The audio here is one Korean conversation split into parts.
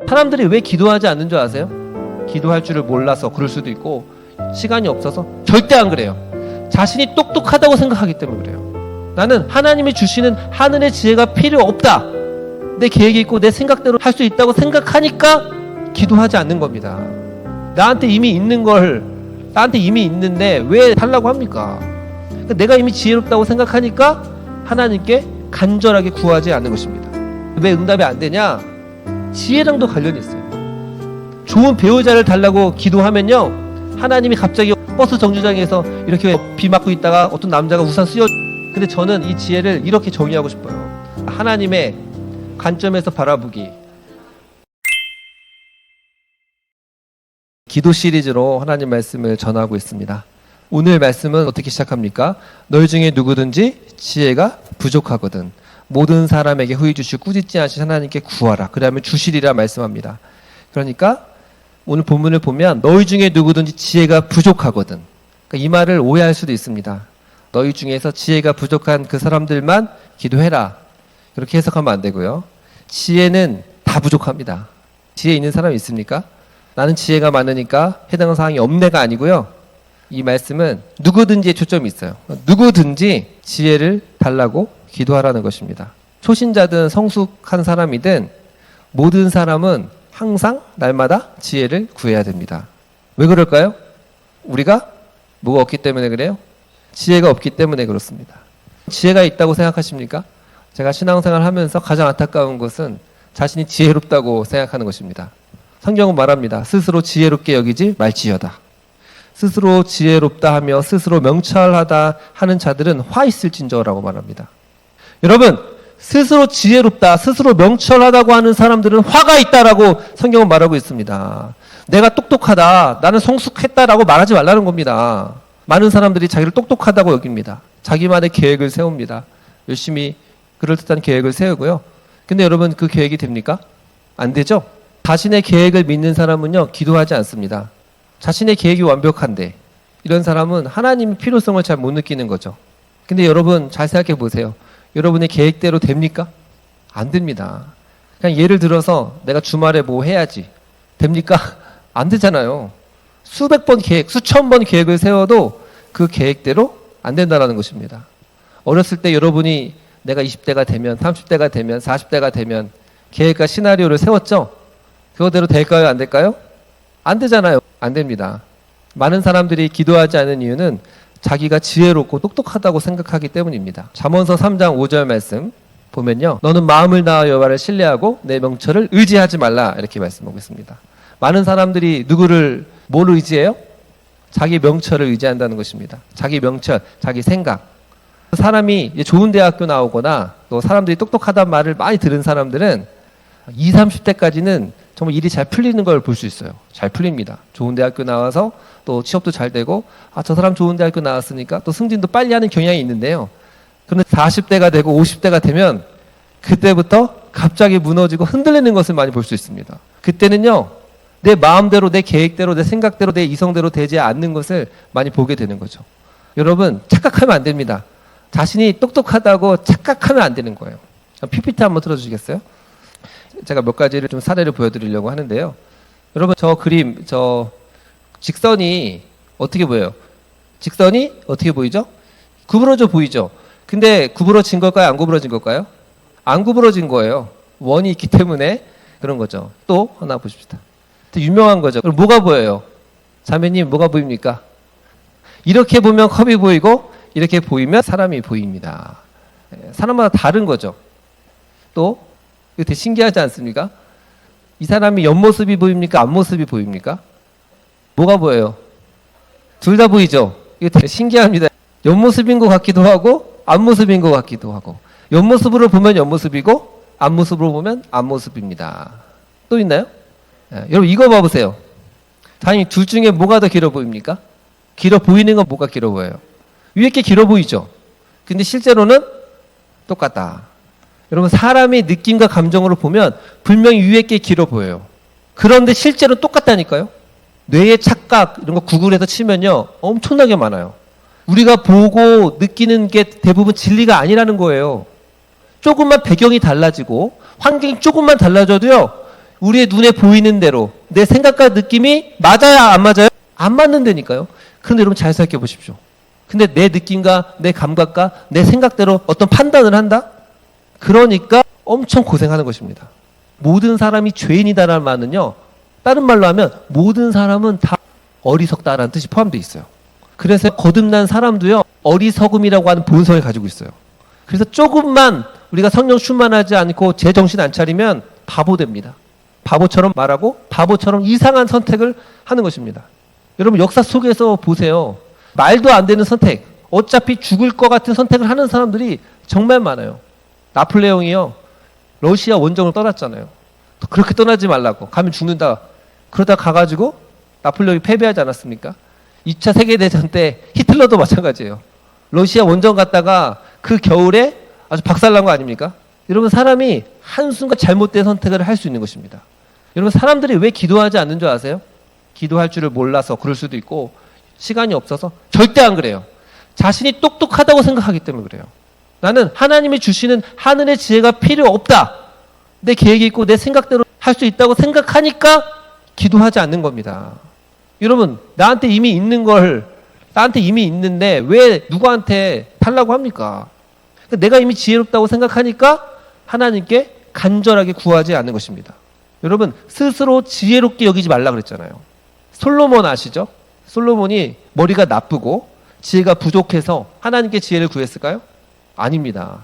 사람들이 왜 기도하지 않는 줄 아세요? 기도할 줄을 몰라서 그럴 수도 있고 시간이 없어서 절대 안 그래요. 자신이 똑똑하다고 생각하기 때문에 그래요. 나는 하나님이 주시는 하늘의 지혜가 필요 없다. 내 계획이 있고 내 생각대로 할 수 있다고 생각하니까 기도하지 않는 겁니다. 나한테 이미 있는 걸 나한테 이미 있는데 왜 달라고 합니까? 내가 이미 지혜롭다고 생각하니까 하나님께 간절하게 구하지 않는 것입니다. 왜 응답이 안 되냐? 지혜랑도 관련이 있어요. 좋은 배우자를 달라고 기도하면요, 하나님이 갑자기 버스 정류장에서 이렇게 비 맞고 있다가 어떤 남자가 우산 씌워. 근데 저는 이 지혜를 이렇게 정의하고 싶어요. 하나님의 관점에서 바라보기. 기도 시리즈로 하나님 말씀을 전하고 있습니다. 오늘 말씀은 어떻게 시작합니까? 너희 중에 누구든지 지혜가 부족하거든 모든 사람에게 후히 주시고 꾸짖지 않으신 하나님께 구하라. 그러면 주시리라 말씀합니다. 그러니까 오늘 본문을 보면 너희 중에 누구든지 지혜가 부족하거든. 그러니까 이 말을 오해할 수도 있습니다. 너희 중에서 지혜가 부족한 그 사람들만 기도해라. 그렇게 해석하면 안 되고요. 지혜는 다 부족합니다. 지혜 있는 사람 있습니까? 나는 지혜가 많으니까 해당 사항이 없네가 아니고요. 이 말씀은 누구든지에 초점이 있어요. 누구든지 지혜를 달라고 기도하라는 것입니다. 초신자든 성숙한 사람이든 모든 사람은 항상 날마다 지혜를 구해야 됩니다. 왜 그럴까요? 우리가 뭐가 없기 때문에 그래요? 지혜가 없기 때문에 그렇습니다. 지혜가 있다고 생각하십니까? 제가 신앙생활 하면서 가장 안타까운 것은 자신이 지혜롭다고 생각하는 것입니다. 성경은 말합니다. 스스로 지혜롭게 여기지 말지어다. 스스로 지혜롭다 하며 스스로 명철하다 하는 자들은 화 있을진저라고 말합니다. 여러분, 스스로 지혜롭다, 스스로 명철하다고 하는 사람들은 화가 있다라고 성경은 말하고 있습니다. 내가 똑똑하다, 나는 성숙했다라고 말하지 말라는 겁니다. 많은 사람들이 자기를 똑똑하다고 여깁니다. 자기만의 계획을 세웁니다. 열심히 그럴듯한 계획을 세우고요. 근데 여러분, 그 계획이 됩니까? 안 되죠? 자신의 계획을 믿는 사람은요, 기도하지 않습니다. 자신의 계획이 완벽한데 이런 사람은 하나님의 필요성을 잘 못 느끼는 거죠. 근데 여러분 잘 생각해 보세요. 여러분의 계획대로 됩니까? 안 됩니다. 그냥 예를 들어서 내가 주말에 뭐 해야지 됩니까? 안 되잖아요. 수백 번 계획, 수천 번 계획을 세워도 그 계획대로 안 된다는 것입니다. 어렸을 때 여러분이 내가 20대가 되면, 30대가 되면, 40대가 되면 계획과 시나리오를 세웠죠? 그거대로 될까요? 안 될까요? 안 되잖아요. 안 됩니다. 많은 사람들이 기도하지 않는 이유는 자기가 지혜롭고 똑똑하다고 생각하기 때문입니다. 잠언서 3장 5절 말씀 보면요, 너는 마음을 다하여 여호와를 신뢰하고 내 명철을 의지하지 말라, 이렇게 말씀하고 있습니다. 많은 사람들이 뭐를 의지해요? 자기 명철을 의지한다는 것입니다. 자기 명철, 자기 생각. 사람이 좋은 대학교 나오거나 또 사람들이 똑똑하다는 말을 많이 들은 사람들은 20, 30대까지는 정말 일이 잘 풀리는 걸 볼 수 있어요. 잘 풀립니다. 좋은 대학교 나와서 또 취업도 잘 되고, 저 사람 좋은 대학교 나왔으니까 또 승진도 빨리 하는 경향이 있는데요. 그런데 40대가 되고 50대가 되면 그때부터 갑자기 무너지고 흔들리는 것을 많이 볼 수 있습니다. 그때는요, 내 마음대로, 내 계획대로, 내 생각대로, 내 이성대로 되지 않는 것을 많이 보게 되는 거죠. 여러분, 착각하면 안 됩니다. 자신이 똑똑하다고 착각하면 안 되는 거예요. PPT 한번 틀어주시겠어요? 제가 몇 가지를 좀 사례를 보여드리려고 하는데요. 여러분, 저 그림, 직선이 어떻게 보여요? 직선이 어떻게 보이죠? 구부러져 보이죠? 근데 구부러진 걸까요? 안 구부러진 걸까요? 안 구부러진 거예요. 원이 있기 때문에 그런 거죠. 또 하나 보십시다. 또 유명한 거죠. 그럼 뭐가 보여요? 자매님, 뭐가 보입니까? 이렇게 보면 컵이 보이고 이렇게 보이면 사람이 보입니다. 사람마다 다른 거죠. 또 이거 되게 신기하지 않습니까? 이 사람이 옆모습이 보입니까? 앞모습이 보입니까? 뭐가 보여요? 둘 다 보이죠? 이거 되게 신기합니다. 옆모습인 것 같기도 하고 앞모습인 것 같기도 하고, 옆모습으로 보면 옆모습이고 앞모습으로 보면 앞모습입니다. 또 있나요? 여러분, 이거 봐보세요. 당연히 둘 중에 뭐가 더 길어 보입니까? 길어 보이는 건 뭐가 길어 보여요? 위에 게 길어 보이죠? 근데 실제로는 똑같다. 여러분, 사람의 느낌과 감정으로 보면 분명히 위에 게 길어 보여요. 그런데 실제로 똑같다니까요. 뇌의 착각 이런 거 구글에서 치면요, 엄청나게 많아요. 우리가 보고 느끼는 게 대부분 진리가 아니라는 거예요. 조금만 배경이 달라지고 환경이 조금만 달라져도요, 우리의 눈에 보이는 대로 내 생각과 느낌이 맞아요, 안 맞아요? 안 맞는다니까요. 그런데 여러분 잘 생각해 보십시오. 근데 내 느낌과 내 감각과 내 생각대로 어떤 판단을 한다? 그러니까 엄청 고생하는 것입니다. 모든 사람이 죄인이다라는 말은요, 다른 말로 하면 모든 사람은 다 어리석다라는 뜻이 포함되어 있어요. 그래서 거듭난 사람도요, 어리석음이라고 하는 본성을 가지고 있어요. 그래서 조금만 우리가 성령 충만하지 않고 제 정신 안 차리면 바보 됩니다. 바보처럼 말하고 바보처럼 이상한 선택을 하는 것입니다. 여러분 역사 속에서 보세요. 말도 안 되는 선택, 어차피 죽을 것 같은 선택을 하는 사람들이 정말 많아요. 나폴레옹이요, 러시아 원정을 떠났잖아요. 그렇게 떠나지 말라고, 가면 죽는다. 그러다 가가지고 나폴레옹이 패배하지 않았습니까? 2차 세계대전 때 히틀러도 마찬가지예요. 러시아 원정 갔다가 그 겨울에 아주 박살난 거 아닙니까? 여러분 사람이 한순간 잘못된 선택을 할 수 있는 것입니다. 여러분 사람들이 왜 기도하지 않는 줄 아세요? 기도할 줄을 몰라서 그럴 수도 있고 시간이 없어서. 절대 안 그래요. 자신이 똑똑하다고 생각하기 때문에 그래요. 나는 하나님이 주시는 하늘의 지혜가 필요 없다, 내 계획이 있고 내 생각대로 할 수 있다고 생각하니까 기도하지 않는 겁니다. 여러분 나한테 이미 있는데 왜 누구한테 달라고 합니까? 내가 이미 지혜롭다고 생각하니까 하나님께 간절하게 구하지 않는 것입니다. 여러분 스스로 지혜롭게 여기지 말라 그랬잖아요. 솔로몬 아시죠? 솔로몬이 머리가 나쁘고 지혜가 부족해서 하나님께 지혜를 구했을까요? 아닙니다.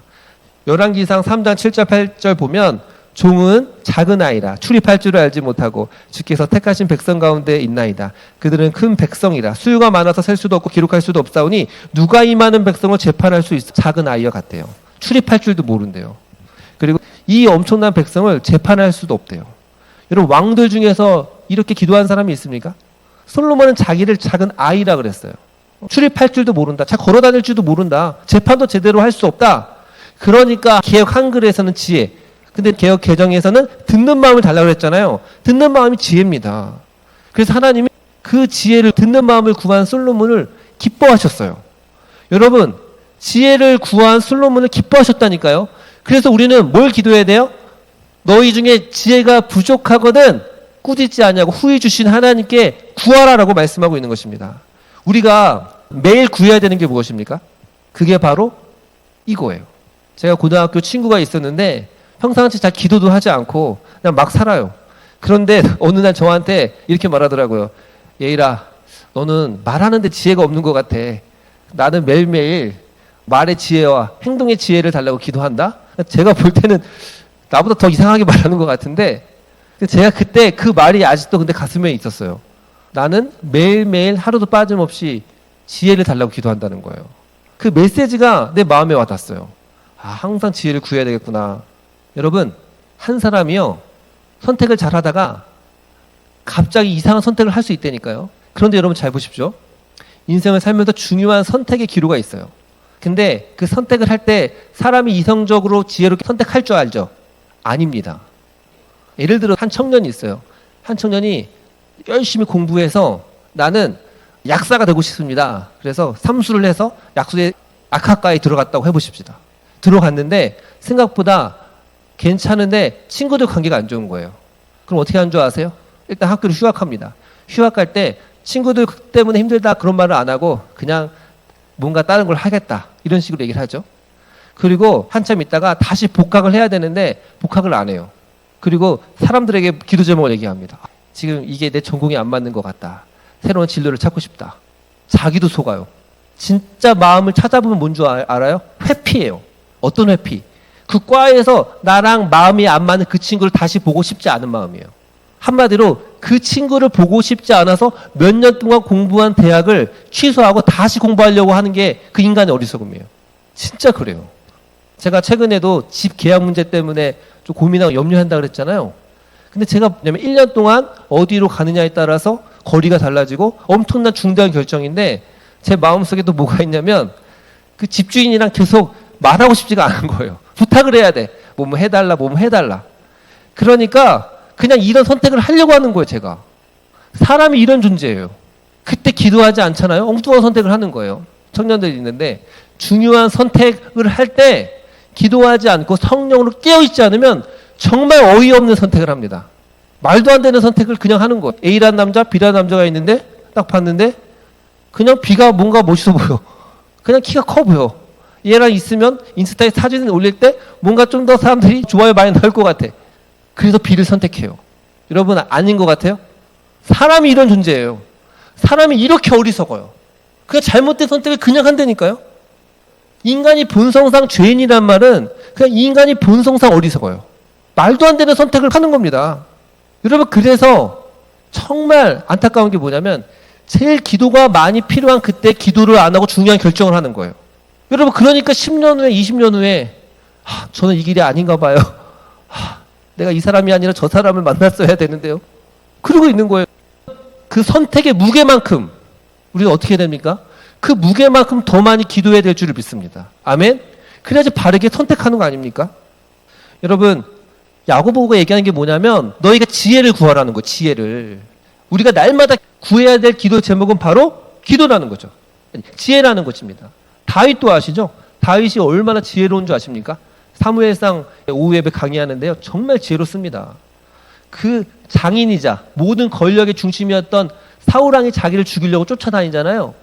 열왕기상 3장 7절 8절 보면 종은 작은 아이라 출입할 줄을 알지 못하고 주께서 택하신 백성 가운데 있나이다. 그들은 큰 백성이라 수요가 많아서 셀 수도 없고 기록할 수도 없사오니 누가 이 많은 백성을 재판할 수 있어? 작은 아이와 같대요. 출입할 줄도 모른대요. 그리고 이 엄청난 백성을 재판할 수도 없대요. 여러분 왕들 중에서 이렇게 기도한 사람이 있습니까? 솔로몬은 자기를 작은 아이라 그랬어요. 출입할 줄도 모른다. 잘 걸어다닐 줄도 모른다. 재판도 제대로 할 수 없다. 그러니까 개역 한글에서는 지혜, 근데 개역 개정에서는 듣는 마음을 달라고 그랬잖아요. 듣는 마음이 지혜입니다. 그래서 하나님이 그 지혜를 듣는 마음을 구한 솔로몬을 기뻐하셨어요. 여러분 지혜를 구한 솔로몬을 기뻐하셨다니까요. 그래서 우리는 뭘 기도해야 돼요? 너희 중에 지혜가 부족하거든 꾸짖지 아니하고 후히 주신 하나님께 구하라라고 말씀하고 있는 것입니다. 우리가 매일 구해야 되는 게 무엇입니까? 그게 바로 이거예요. 제가 고등학교 친구가 있었는데 평상시 잘 기도도 하지 않고 그냥 막 살아요. 그런데 어느 날 저한테 이렇게 말하더라고요. 예일아, 너는 말하는데 지혜가 없는 것 같아. 나는 매일매일 말의 지혜와 행동의 지혜를 달라고 기도한다? 제가 볼 때는 나보다 더 이상하게 말하는 것 같은데 제가 그때 그 말이 아직도 근데 가슴에 있었어요. 나는 매일매일 하루도 빠짐없이 지혜를 달라고 기도한다는 거예요. 그 메시지가 내 마음에 와닿았어요. 아, 항상 지혜를 구해야 되겠구나. 여러분, 한 사람이요, 선택을 잘 하다가 갑자기 이상한 선택을 할 수 있다니까요. 그런데 여러분 잘 보십시오. 인생을 살면서 중요한 선택의 기로가 있어요. 근데 그 선택을 할 때 사람이 이성적으로 지혜롭게 선택할 줄 알죠? 아닙니다. 예를 들어 한 청년이 있어요. 한 청년이 열심히 공부해서 나는 약사가 되고 싶습니다. 그래서 삼수를 해서 약수의 악학과에 들어갔다고 해보십시다. 들어갔는데 생각보다 괜찮은데 친구들 관계가 안 좋은 거예요. 그럼 어떻게 하는 줄 아세요? 일단 학교를 휴학합니다. 휴학할 때 친구들 때문에 힘들다 그런 말을 안 하고 그냥 뭔가 다른 걸 하겠다 이런 식으로 얘기를 하죠. 그리고 한참 있다가 다시 복학을 해야 되는데 복학을 안 해요. 그리고 사람들에게 기도 제목을 얘기합니다. 지금 이게 내 전공이 안 맞는 것 같다. 새로운 진로를 찾고 싶다. 자기도 속아요. 진짜 마음을 찾아보면 뭔 줄 알아요? 회피예요. 어떤 회피? 그 과에서 나랑 마음이 안 맞는 그 친구를 다시 보고 싶지 않은 마음이에요. 한마디로 그 친구를 보고 싶지 않아서 몇 년 동안 공부한 대학을 취소하고 다시 공부하려고 하는 게 그 인간의 어리석음이에요. 진짜 그래요. 제가 최근에도 집 계약 문제 때문에 좀 고민하고 염려한다 그랬잖아요. 근데 제가 뭐냐면 1년 동안 어디로 가느냐에 따라서 거리가 달라지고 엄청난 중대한 결정인데 제 마음속에 또 뭐가 있냐면 그 집주인이랑 계속 말하고 싶지가 않은 거예요. 부탁을 해야 돼. 뭐 해달라, 뭐 해달라. 그러니까 그냥 이런 선택을 하려고 하는 거예요, 제가. 사람이 이런 존재예요. 그때 기도하지 않잖아요. 엉뚱한 선택을 하는 거예요. 청년들이 있는데 중요한 선택을 할 때 기도하지 않고 성령으로 깨어있지 않으면 정말 어이없는 선택을 합니다. 말도 안 되는 선택을 그냥 하는 거예요. A라는 남자, B라는 남자가 있는데 딱 봤는데 그냥 B가 뭔가 멋있어 보여. 그냥 키가 커 보여. 얘랑 있으면 인스타에 사진을 올릴 때 뭔가 좀 더 사람들이 좋아요 많이 나올 것 같아. 그래서 B를 선택해요. 여러분 아닌 것 같아요? 사람이 이런 존재예요. 사람이 이렇게 어리석어요. 그냥 잘못된 선택을 그냥 한다니까요. 인간이 본성상 죄인이란 말은 그냥 인간이 본성상 어리석어요. 말도 안 되는 선택을 하는 겁니다. 여러분 그래서 정말 안타까운 게 뭐냐면 제일 기도가 많이 필요한 그때 기도를 안 하고 중요한 결정을 하는 거예요. 여러분 그러니까 10년 후에 20년 후에 저는 이 길이 아닌가 봐요. 내가 이 사람이 아니라 저 사람을 만났어야 되는데요. 그러고 있는 거예요. 그 선택의 무게만큼 우리는 어떻게 해야 됩니까? 그 무게만큼 더 많이 기도해야 될 줄을 믿습니다. 아멘? 그래야지 바르게 선택하는 거 아닙니까? 여러분 야고보가 얘기하는 게 뭐냐면 너희가 지혜를 구하라는 거예요. 지혜를. 우리가 날마다 구해야 될 기도 제목은 바로 기도라는 거죠. 지혜라는 것입니다. 다윗도 아시죠? 다윗이 얼마나 지혜로운 줄 아십니까? 사무엘상 오후 예배 강의하는데요. 정말 지혜롭습니다. 그 장인이자 모든 권력의 중심이었던 사울왕이 자기를 죽이려고 쫓아다니잖아요.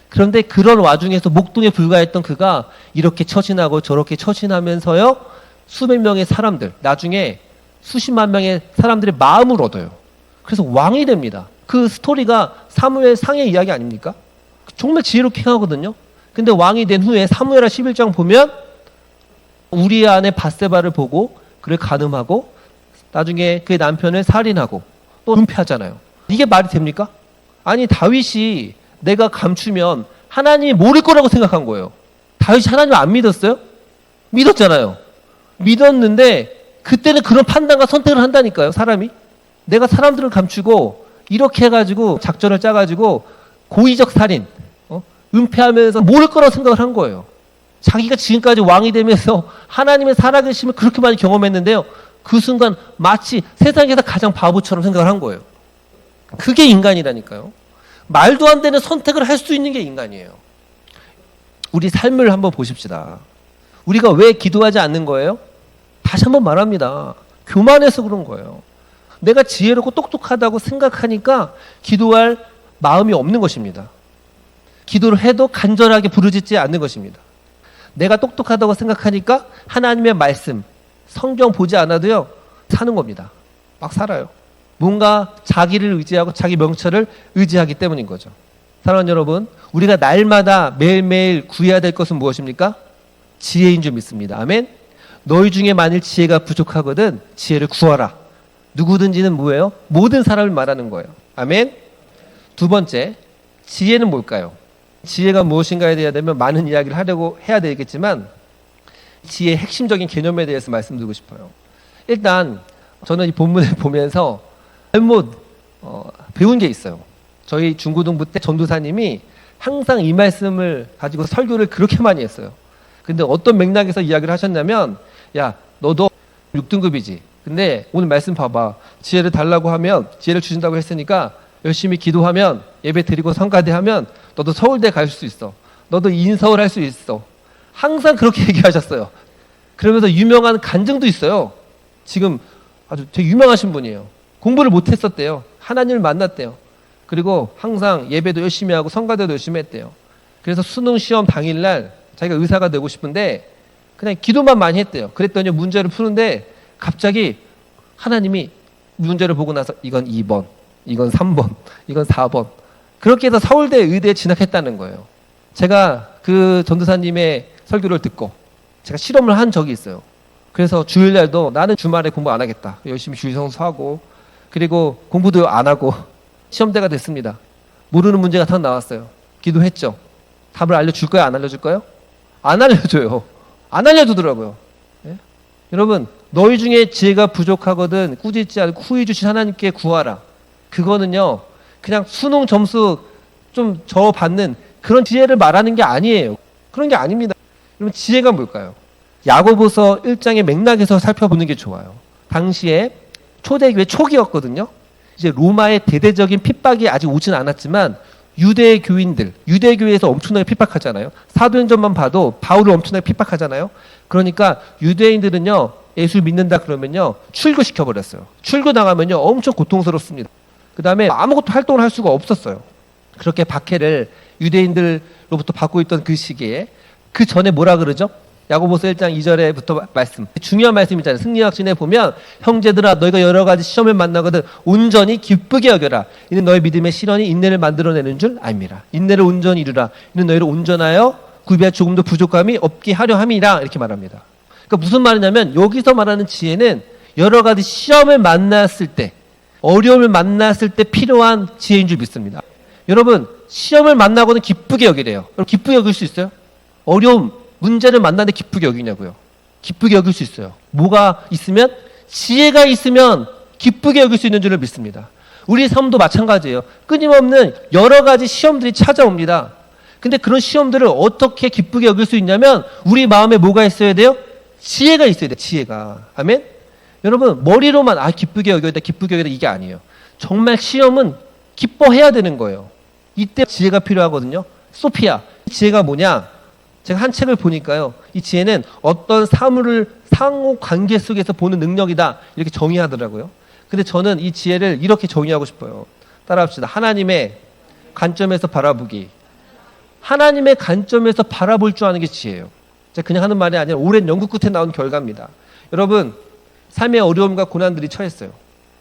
그런데 그런 와중에서 목동에 불과했던 그가 이렇게 처신하고 저렇게 처신하면서요. 수백 명의 사람들, 나중에 수십만 명의 사람들의 마음을 얻어요. 그래서 왕이 됩니다. 그 스토리가 사무엘 상의 이야기 아닙니까? 정말 지혜롭게 하거든요. 근데 왕이 된 후에 사무엘하 11장 보면 우리 아내 밧세바를 보고 그를 간음하고 나중에 그의 남편을 살인하고 또 은폐하잖아요. 이게 말이 됩니까? 아니 다윗이 내가 감추면 하나님이 모를 거라고 생각한 거예요. 다윗이 하나님을 안 믿었어요? 믿었잖아요. 믿었는데 그때는 그런 판단과 선택을 한다니까요. 사람이. 내가 사람들을 감추고 이렇게 해가지고 작전을 짜가지고 고의적 살인 은폐하면서 모를 거라고 생각을 한 거예요. 자기가 지금까지 왕이 되면서 하나님의 살아계심을 그렇게 많이 경험했는데요. 그 순간 마치 세상에서 가장 바보처럼 생각을 한 거예요. 그게 인간이라니까요. 말도 안 되는 선택을 할 수 있는 게 인간이에요. 우리 삶을 한번 보십시다. 우리가 왜 기도하지 않는 거예요? 다시 한번 말합니다. 교만해서 그런 거예요. 내가 지혜롭고 똑똑하다고 생각하니까 기도할 마음이 없는 것입니다. 기도를 해도 간절하게 부르짖지 않는 것입니다. 내가 똑똑하다고 생각하니까 하나님의 말씀, 성경 보지 않아도요, 사는 겁니다. 막 살아요. 뭔가 자기를 의지하고 자기 명철을 의지하기 때문인 거죠. 사랑하는 여러분, 우리가 날마다 매일매일 구해야 될 것은 무엇입니까? 지혜인 줄 믿습니다. 아멘? 너희 중에 만일 지혜가 부족하거든 지혜를 구하라. 누구든지는 뭐예요? 모든 사람을 말하는 거예요. 아멘? 두 번째, 지혜는 뭘까요? 지혜가 무엇인가에 대해 되면 많은 이야기를 하려고 해야 되겠지만 지혜의 핵심적인 개념에 대해서 말씀드리고 싶어요. 일단 저는 이 본문을 보면서 잘못 배운 게 있어요. 저희 중고등부 때 전도사님이 항상 이 말씀을 가지고 설교를 그렇게 많이 했어요. 근데 어떤 맥락에서 이야기를 하셨냐면 야 너도 6등급이지. 근데 오늘 말씀 봐봐. 지혜를 달라고 하면 지혜를 주신다고 했으니까 열심히 기도하면 예배 드리고 성가대하면 너도 서울대 갈 수 있어. 너도 인서울 할 수 있어. 항상 그렇게 얘기하셨어요. 그러면서 유명한 간증도 있어요. 지금 아주 되게 유명하신 분이에요. 공부를 못했었대요. 하나님을 만났대요. 그리고 항상 예배도 열심히 하고 성가대도 열심히 했대요. 그래서 수능 시험 당일날 자기가 의사가 되고 싶은데 그냥 기도만 많이 했대요. 그랬더니 문제를 푸는데 갑자기 하나님이 문제를 보고 나서 이건 2번, 이건 3번, 이건 4번 그렇게 해서 서울대 의대에 진학했다는 거예요. 제가 그 전도사님의 설교를 듣고 제가 실험을 한 적이 있어요. 그래서 주일날도 나는 주말에 공부 안 하겠다. 열심히 주일성수하고 그리고 공부도 안 하고 시험대가 됐습니다. 모르는 문제가 다 나왔어요. 기도했죠. 답을 알려줄 거야? 안 알려줄 거예요? 안 알려줘요. 안 알려주더라고요. 예? 여러분 너희 중에 지혜가 부족하거든 꾸짖지 않고 후히 주신 하나님께 구하라. 그거는요 그냥 수능 점수 좀 저 받는 그런 지혜를 말하는 게 아니에요. 그런 게 아닙니다. 그러면 지혜가 뭘까요? 야고보서 1장의 맥락에서 살펴보는 게 좋아요. 당시에 초대교회 초기였거든요. 이제 로마의 대대적인 핍박이 아직 오진 않았지만 유대 교인들, 유대교회에서 엄청나게 핍박하잖아요. 사도행전만 봐도 바울을 엄청나게 핍박하잖아요. 그러니까 유대인들은요 예수 믿는다 그러면요 출교시켜버렸어요. 출교 나가면요 엄청 고통스럽습니다. 그 다음에 아무것도 활동을 할 수가 없었어요. 그렇게 박해를 유대인들로부터 받고 있던 그 시기에 그 전에 뭐라 그러죠? 야고보서 1장 2절에부터 말씀, 중요한 말씀이잖아요. 승리학신에 보면 형제들아 너희가 여러 가지 시험을 만나거든 온전히 기쁘게 여겨라. 이는 너희 믿음의 실현이 인내를 만들어내는 줄 알미라. 인내를 온전히 이루라. 이는 너희를 온전하여 구비할 조금도 부족함이 없게 하려 함이라. 이렇게 말합니다. 그러니까 무슨 말이냐면 여기서 말하는 지혜는 여러 가지 시험을 만났을 때, 어려움을 만났을 때 필요한 지혜인 줄 믿습니다. 여러분 시험을 만나고는 기쁘게 여기래요. 여러분 기쁘게 여길 수 있어요? 어려움, 문제를 만나는데 기쁘게 여기냐고요. 기쁘게 여길 수 있어요. 뭐가 있으면? 지혜가 있으면 기쁘게 여길 수 있는 줄을 믿습니다. 우리 삶도 마찬가지예요. 끊임없는 여러 가지 시험들이 찾아옵니다. 근데 그런 시험들을 어떻게 기쁘게 여길 수 있냐면 우리 마음에 뭐가 있어야 돼요? 지혜가 있어야 돼요. 지혜가. 아멘? 여러분 머리로만 기쁘게 여겨야 돼, 기쁘게 여겨야 돼 이게 아니에요. 정말 시험은 기뻐해야 되는 거예요. 이때 지혜가 필요하거든요. 소피아. 지혜가 뭐냐? 제가 한 책을 보니까요. 이 지혜는 어떤 사물을 상호 관계 속에서 보는 능력이다. 이렇게 정의하더라고요. 근데 저는 이 지혜를 이렇게 정의하고 싶어요. 따라합시다. 하나님의 관점에서 바라보기. 하나님의 관점에서 바라볼 줄 아는 게 지혜예요. 제가 그냥 하는 말이 아니라 오랜 연구 끝에 나온 결과입니다. 여러분, 삶의 어려움과 고난들이 처했어요.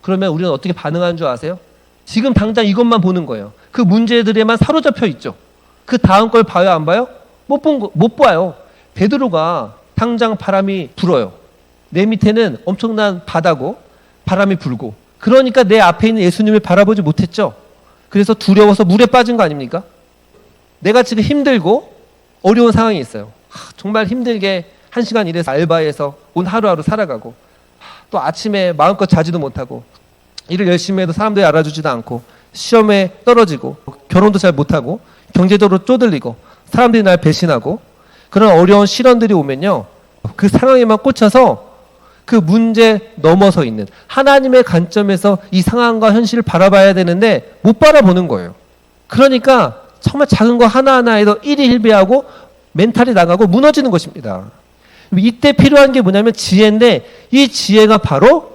그러면 우리는 어떻게 반응하는 줄 아세요? 지금 당장 이것만 보는 거예요. 그 문제들에만 사로잡혀 있죠. 그 다음 걸 봐요, 안 봐요? 못 봐요. 베드로가 당장 바람이 불어요. 내 밑에는 엄청난 바다고 바람이 불고, 그러니까 내 앞에 있는 예수님을 바라보지 못했죠. 그래서 두려워서 물에 빠진 거 아닙니까? 내가 지금 힘들고 어려운 상황이 있어요. 정말 힘들게 1시간 일해서 알바해서 온 하루하루 살아가고, 또 아침에 마음껏 자지도 못하고, 일을 열심히 해도 사람들이 알아주지도 않고, 시험에 떨어지고, 결혼도 잘 못하고, 경제적으로 쪼들리고, 사람들이 날 배신하고, 그런 어려운 시련들이 오면요 그 상황에만 꽂혀서 그 문제 넘어서 있는 하나님의 관점에서 이 상황과 현실을 바라봐야 되는데 못 바라보는 거예요. 그러니까 정말 작은 거 하나하나에도 일희일비하고 멘탈이 나가고 무너지는 것입니다. 이때 필요한 게 뭐냐면 지혜인데, 이 지혜가 바로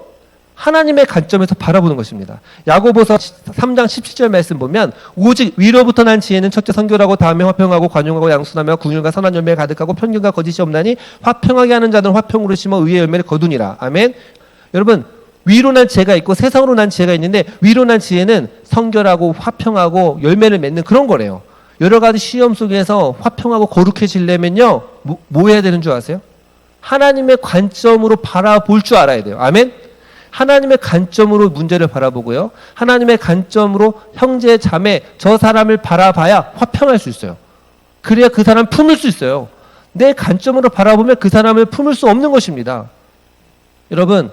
하나님의 관점에서 바라보는 것입니다. 야고보서 3장 17절 말씀 보면 오직 위로부터 난 지혜는 첫째 선교라고, 다음에 화평하고 관용하고 양순하며 궁율과 선한 열매에 가득하고 편견과 거짓이 없나니 화평하게 하는 자들은 화평으로 심어 의의 열매를 거두니라. 아멘. 여러분 위로 난 지혜가 있고 세상으로 난 지혜가 있는데, 위로 난 지혜는 성결하고 화평하고 열매를 맺는 그런 거래요. 여러 가지 시험 속에서 화평하고 거룩해지려면요 뭐 해야 되는 줄 아세요? 하나님의 관점으로 바라볼 줄 알아야 돼요. 아멘. 하나님의 관점으로 문제를 바라보고요, 하나님의 관점으로 형제 자매 저 사람을 바라봐야 화평할 수 있어요. 그래야 그 사람 품을 수 있어요. 내 관점으로 바라보면 그 사람을 품을 수 없는 것입니다. 여러분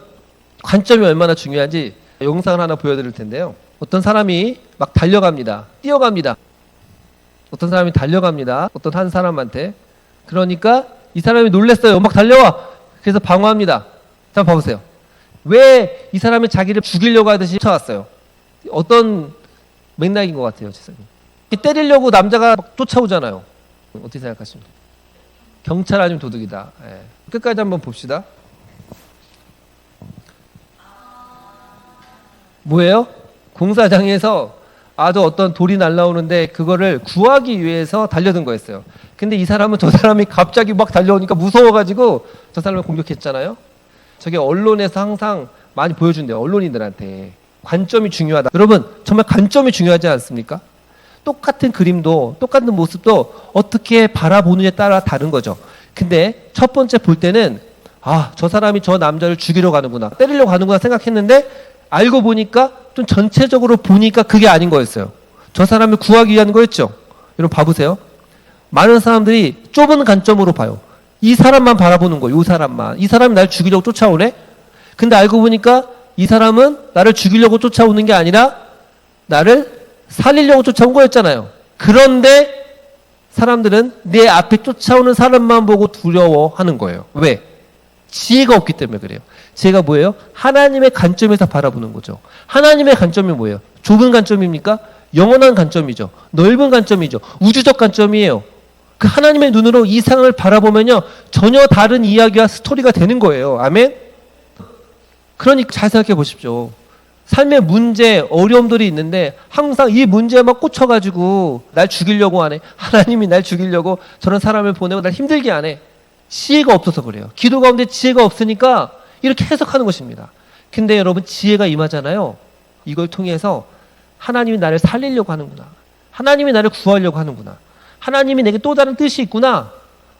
관점이 얼마나 중요한지 영상을 하나 보여드릴 텐데요. 어떤 사람이 막 달려갑니다. 뛰어갑니다. 어떤 사람이 달려갑니다. 어떤 한 사람한테. 그러니까 이 사람이 놀랬어요. 막 달려와. 그래서 방어합니다. 자, 봐보세요. 왜 이 사람이 자기를 죽이려고 하듯이 쫓아왔어요? 어떤 맥락인 것 같아요, 지사님? 때리려고 남자가 막 쫓아오잖아요. 어떻게 생각하십니까? 경찰 아니면 도둑이다. 예. 끝까지 한번 봅시다. 뭐예요? 공사장에서 아주 어떤 돌이 날라오는데 그거를 구하기 위해서 달려든 거였어요. 근데 이 사람은 저 사람이 갑자기 막 달려오니까 무서워가지고 저 사람을 공격했잖아요. 저게 언론에서 항상 많이 보여준대요. 언론인들한테. 관점이 중요하다. 여러분 정말 관점이 중요하지 않습니까? 똑같은 그림도 똑같은 모습도 어떻게 바라보느냐에 따라 다른 거죠. 근데 첫 번째 볼 때는 저 사람이 저 남자를 죽이려고 가는구나, 때리려고 가는구나 생각했는데, 알고 보니까 좀 전체적으로 보니까 그게 아닌 거였어요. 저 사람을 구하기 위한 거였죠. 여러분 봐보세요. 많은 사람들이 좁은 관점으로 봐요. 이 사람만 바라보는 거예요. 이 사람만. 이 사람이 날 죽이려고 쫓아오네? 근데 알고 보니까 이 사람은 나를 죽이려고 쫓아오는 게 아니라 나를 살리려고 쫓아온 거였잖아요. 그런데 사람들은 내 앞에 쫓아오는 사람만 보고 두려워하는 거예요. 왜? 지혜가 없기 때문에 그래요. 지혜가 뭐예요? 하나님의 관점에서 바라보는 거죠. 하나님의 관점이 뭐예요? 좁은 관점입니까? 영원한 관점이죠. 넓은 관점이죠. 우주적 관점이에요. 그 하나님의 눈으로 이 상을 바라보면요 전혀 다른 이야기와 스토리가 되는 거예요. 아멘? 그러니까 잘 생각해 보십시오. 삶의 문제, 어려움들이 있는데 항상 이 문제에만 꽂혀가지고 날 죽이려고 하네. 하나님이 날 죽이려고 저런 사람을 보내고 날 힘들게 하네. 지혜가 없어서 그래요. 기도 가운데 지혜가 없으니까 이렇게 해석하는 것입니다. 근데 여러분, 지혜가 임하잖아요. 이걸 통해서 하나님이 나를 살리려고 하는구나. 하나님이 나를 구하려고 하는구나. 하나님이 내게 또 다른 뜻이 있구나.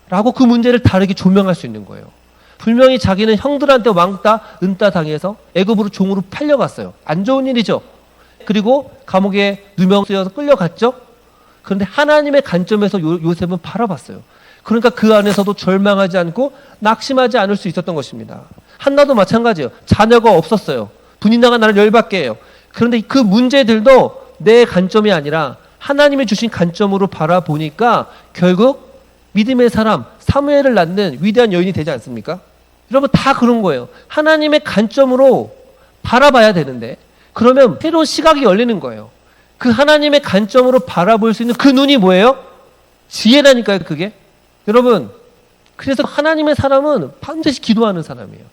라고 그 문제를 다르게 조명할 수 있는 거예요. 분명히 자기는 형들한테 왕따, 은따 당해서 애굽으로 종으로 팔려갔어요. 안 좋은 일이죠. 그리고 감옥에 누명 쓰여서 끌려갔죠. 그런데 하나님의 관점에서 요셉은 바라봤어요. 그러니까 그 안에서도 절망하지 않고 낙심하지 않을 수 있었던 것입니다. 한나도 마찬가지예요. 자녀가 없었어요. 분이나가 나를 열받게 해요. 그런데 그 문제들도 내 관점이 아니라 하나님이 주신 관점으로 바라보니까 결국 믿음의 사람 사무엘을 낳는 위대한 여인이 되지 않습니까? 여러분, 다 그런 거예요. 하나님의 관점으로 바라봐야 되는데 그러면 새로운 시각이 열리는 거예요. 그 하나님의 관점으로 바라볼 수 있는 그 눈이 뭐예요? 지혜라니까요. 그게. 여러분, 그래서 하나님의 사람은 반드시 기도하는 사람이에요.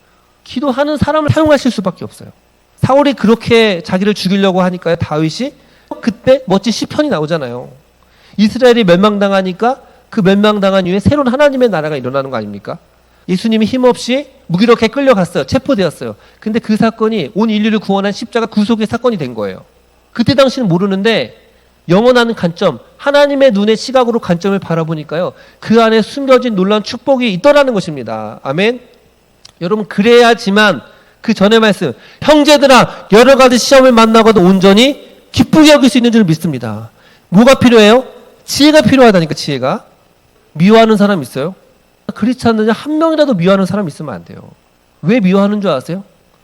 기도하는 사람을 사용하실 수밖에 없어요. 사울이 그렇게 자기를 죽이려고 하니까요, 다윗이 그때 멋진 시편이 나오잖아요. 이스라엘이 멸망당하니까 그 멸망당한 이후에 새로운 하나님의 나라가 일어나는 거 아닙니까? 예수님이 힘없이 무기력하게 끌려갔어요. 체포되었어요. 근데 그 사건이 온 인류를 구원한 십자가 구속의 사건이 된 거예요. 그때 당시는 모르는데 영원한 관점, 하나님의 눈의 시각으로 관점을 바라보니까요, 그 안에 숨겨진 놀라운 축복이 있더라는 것입니다. 아멘. 여러분, 그래야지만 그 전의 말씀, 형제들아 여러 가지 시험을 만나고도 온전히 기쁘게 여길 수 있는 줄 믿습니다. 뭐가 필요해요? 지혜가 필요하다니까. 지혜가. 미워하는 사람 있어요? 그렇지 않느냐, 한 명이라도 미워하는 사람 있으면 안 돼요. 왜 미워하는 줄 아세요?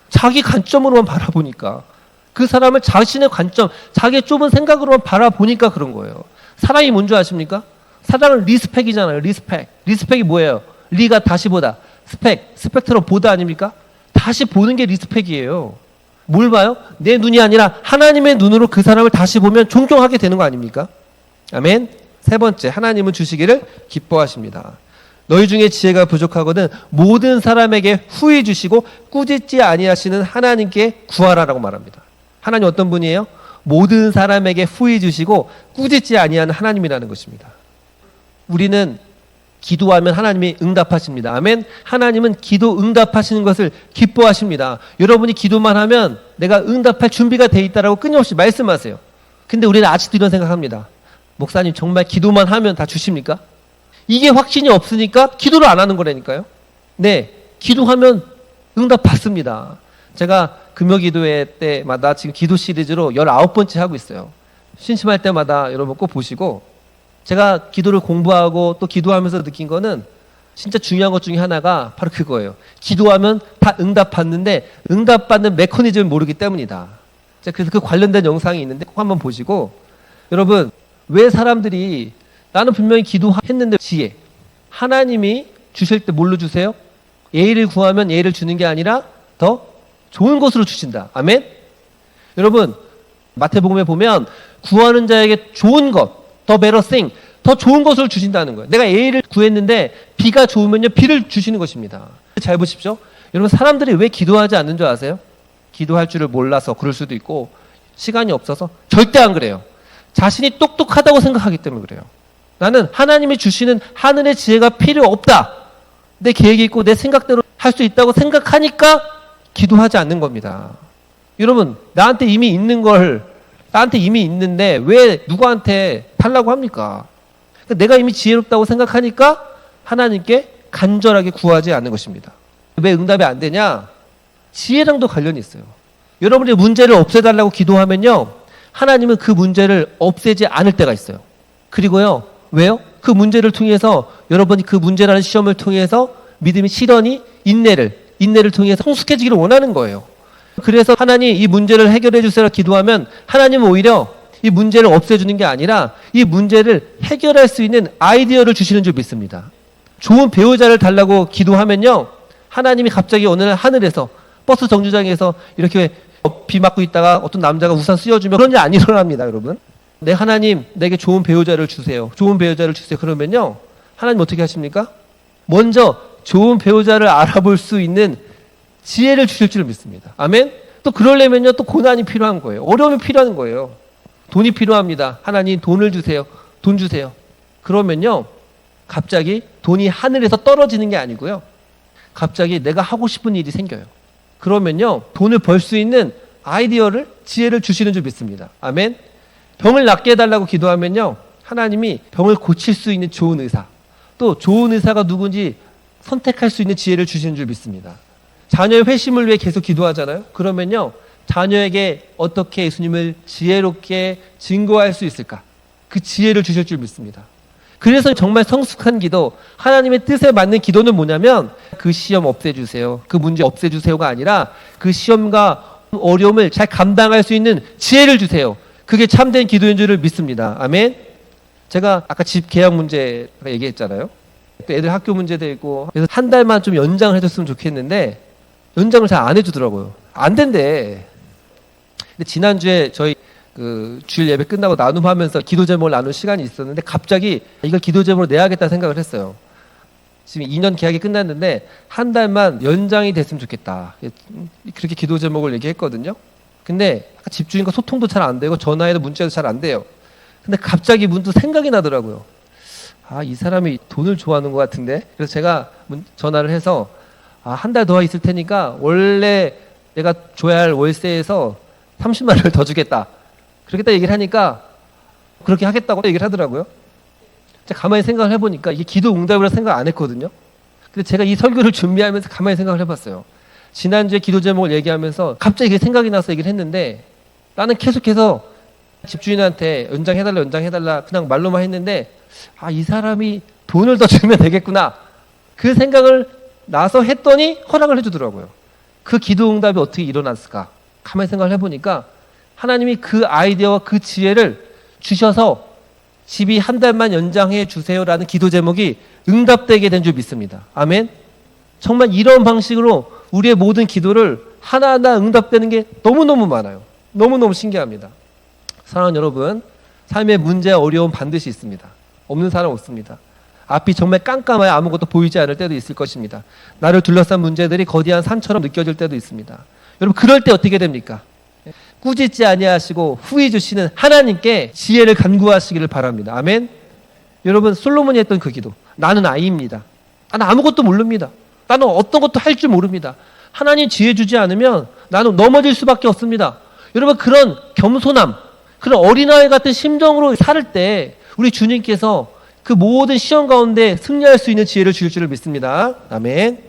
자기 관점으로만 바라보니까. 그 사람을 자신의 관점, 자기의 좁은 생각으로만 바라보니까 그런 거예요. 사랑이 뭔 줄 아십니까? 사랑은 리스펙이잖아요. 리스펙이 뭐예요? 리가 다시 보다. 스펙트럼 보다 아닙니까? 다시 보는 게 리스펙이에요. 뭘 봐요? 내 눈이 아니라 하나님의 눈으로 그 사람을 다시 보면 존경하게 되는 거 아닙니까? 아멘. 세 번째, 하나님은 주시기를 기뻐하십니다. 너희 중에 지혜가 부족하거든 모든 사람에게 후히 주시고 꾸짖지 아니하시는 하나님께 구하라라고 말합니다. 하나님 어떤 분이에요? 모든 사람에게 후히 주시고 꾸짖지 아니하는 하나님이라는 것입니다. 우리는 기도하면 하나님이 응답하십니다. 아멘. 하나님은 기도 응답하시는 것을 기뻐하십니다. 여러분이 기도만 하면 내가 응답할 준비가 돼 있다라고 끊임없이 말씀하세요. 근데 우리는 아직도 이런 생각합니다. 목사님, 정말 기도만 하면 다 주십니까? 이게 확신이 없으니까 기도를 안 하는 거라니까요. 네, 기도하면 응답 받습니다. 제가 금요기도회 때마다 지금 기도 시리즈로 19번째 하고 있어요. 심심할 때마다 여러분 꼭 보시고, 제가 기도를 공부하고 또 기도하면서 느낀 거는 진짜 중요한 것 중에 하나가 바로 그거예요. 기도하면 다 응답받는데 응답받는 메커니즘을 모르기 때문이다. 그래서 그 관련된 영상이 있는데 꼭 한번 보시고, 여러분, 왜 사람들이 나는 분명히 기도했는데 지혜, 하나님이 주실 때 뭘로 주세요? 예의를 구하면 예의를 주는 게 아니라 더 좋은 것으로 주신다. 아멘. 여러분, 마태복음에 보면 구하는 자에게 좋은 것, 더 better thing, 더 좋은 것을 주신다는 거예요. 내가 예의를 구했는데 비가 좋으면요, 비를 주시는 것입니다. 잘 보십시오. 여러분, 사람들이 왜 기도하지 않는 줄 아세요? 기도할 줄을 몰라서 그럴 수도 있고 시간이 없어서. 절대 안 그래요. 자신이 똑똑하다고 생각하기 때문에 그래요. 나는 하나님이 주시는 하늘의 지혜가 필요 없다, 내 계획이 있고 내 생각대로 할 수 있다고 생각하니까 기도하지 않는 겁니다. 여러분, 나한테 이미 있는데 왜 누구한테 달라고 합니까? 내가 이미 지혜롭다고 생각하니까 하나님께 간절하게 구하지 않는 것입니다. 왜 응답이 안 되냐? 지혜랑도 관련이 있어요. 여러분이 문제를 없애달라고 기도하면요, 하나님은 그 문제를 없애지 않을 때가 있어요. 그리고요, 왜요? 그 문제를 통해서, 여러분이 그 문제라는 시험을 통해서 믿음의 실현이 인내를 통해서 성숙해지기를 원하는 거예요. 그래서 하나님 이 문제를 해결해 주세요 기도하면 하나님은 오히려 이 문제를 없애주는 게 아니라 이 문제를 해결할 수 있는 아이디어를 주시는 줄 믿습니다. 좋은 배우자를 달라고 기도하면요, 하나님이 갑자기 어느 날 하늘에서 버스 정류장에서 이렇게 비 맞고 있다가 어떤 남자가 우산 씌워주면 그런 일 안 일어납니다. 여러분, 내 하나님 내게 좋은 배우자를 주세요, 좋은 배우자를 주세요. 그러면요, 하나님 어떻게 하십니까? 먼저 좋은 배우자를 알아볼 수 있는 지혜를 주실 줄 믿습니다. 아멘? 또 그러려면요, 또 고난이 필요한 거예요. 어려움이 필요한 거예요. 돈이 필요합니다. 하나님 돈을 주세요. 돈 주세요. 그러면요, 갑자기 돈이 하늘에서 떨어지는 게 아니고요. 갑자기 내가 하고 싶은 일이 생겨요. 그러면요, 돈을 벌 수 있는 아이디어를, 지혜를 주시는 줄 믿습니다. 아멘? 병을 낫게 해달라고 기도하면요, 하나님이 병을 고칠 수 있는 좋은 의사, 또 좋은 의사가 누군지 선택할 수 있는 지혜를 주시는 줄 믿습니다. 자녀의 회심을 위해 계속 기도하잖아요. 그러면요, 자녀에게 어떻게 예수님을 지혜롭게 증거할 수 있을까? 그 지혜를 주실 줄 믿습니다. 그래서 정말 성숙한 기도, 하나님의 뜻에 맞는 기도는 뭐냐면 그 시험 없애주세요, 그 문제 없애주세요가 아니라 그 시험과 어려움을 잘 감당할 수 있는 지혜를 주세요. 그게 참된 기도인 줄을 믿습니다. 아멘. 제가 아까 집 계약 문제 얘기했잖아요. 또 애들 학교 문제도 있고, 그래서 한 달만 좀 연장을 해줬으면 좋겠는데 연장을 잘 안 해주더라고요. 안 된대. 근데 지난주에 저희 그 주일 예배 끝나고 나눔하면서 기도 제목을 나눈 시간이 있었는데 갑자기 이걸 기도 제목으로 내야겠다 생각을 했어요. 지금 2년 계약이 끝났는데 한 달만 연장이 됐으면 좋겠다. 그렇게 기도 제목을 얘기했거든요. 근데 집주인과 소통도 잘 안 되고 전화에도 문자도 잘 안 돼요. 근데 갑자기 문득 생각이 나더라고요. 아, 이 사람이 돈을 좋아하는 것 같은데. 그래서 제가 전화를 해서 한 달 더 있을 테니까 원래 내가 줘야 할 월세에서 30만 원을 더 주겠다. 그렇게 얘기를 하니까 그렇게 하겠다고 얘기를 하더라고요. 제가 가만히 생각을 해보니까 이게 기도 응답이라 생각 안 했거든요. 근데 제가 이 설교를 준비하면서 가만히 생각을 해봤어요. 지난주에 기도 제목을 얘기하면서 갑자기 생각이 나서 얘기를 했는데, 나는 계속해서 집주인한테 연장해달라 그냥 말로만 했는데, 이 사람이 돈을 더 주면 되겠구나, 그 생각을 나서 했더니 허락을 해주더라고요. 그 기도 응답이 어떻게 일어났을까? 가만히 생각을 해보니까 하나님이 그 아이디어와 그 지혜를 주셔서 집이 한 달만 연장해 주세요라는 기도 제목이 응답되게 된 줄 믿습니다. 아멘. 정말 이런 방식으로 우리의 모든 기도를 하나하나 응답되는 게 너무너무 많아요. 너무너무 신기합니다. 사랑하는 여러분, 삶의 문제와 어려움 반드시 있습니다. 없는 사람 없습니다. 앞이 정말 깜깜하여 아무것도 보이지 않을 때도 있을 것입니다. 나를 둘러싼 문제들이 거대한 산처럼 느껴질 때도 있습니다. 여러분, 그럴 때 어떻게 됩니까? 꾸짖지 아니하시고 후히 주시는 하나님께 지혜를 간구하시기를 바랍니다. 아멘. 여러분, 솔로몬이 했던 그 기도, 나는 아이입니다. 나는 아무것도 모릅니다. 나는 어떤 것도 할 줄 모릅니다. 하나님 지혜 주지 않으면 나는 넘어질 수밖에 없습니다. 여러분, 그런 겸손함, 그런 어린아이 같은 심정으로 살 때 우리 주님께서 그 모든 시험 가운데 승리할 수 있는 지혜를 주실 줄을 믿습니다. 아멘.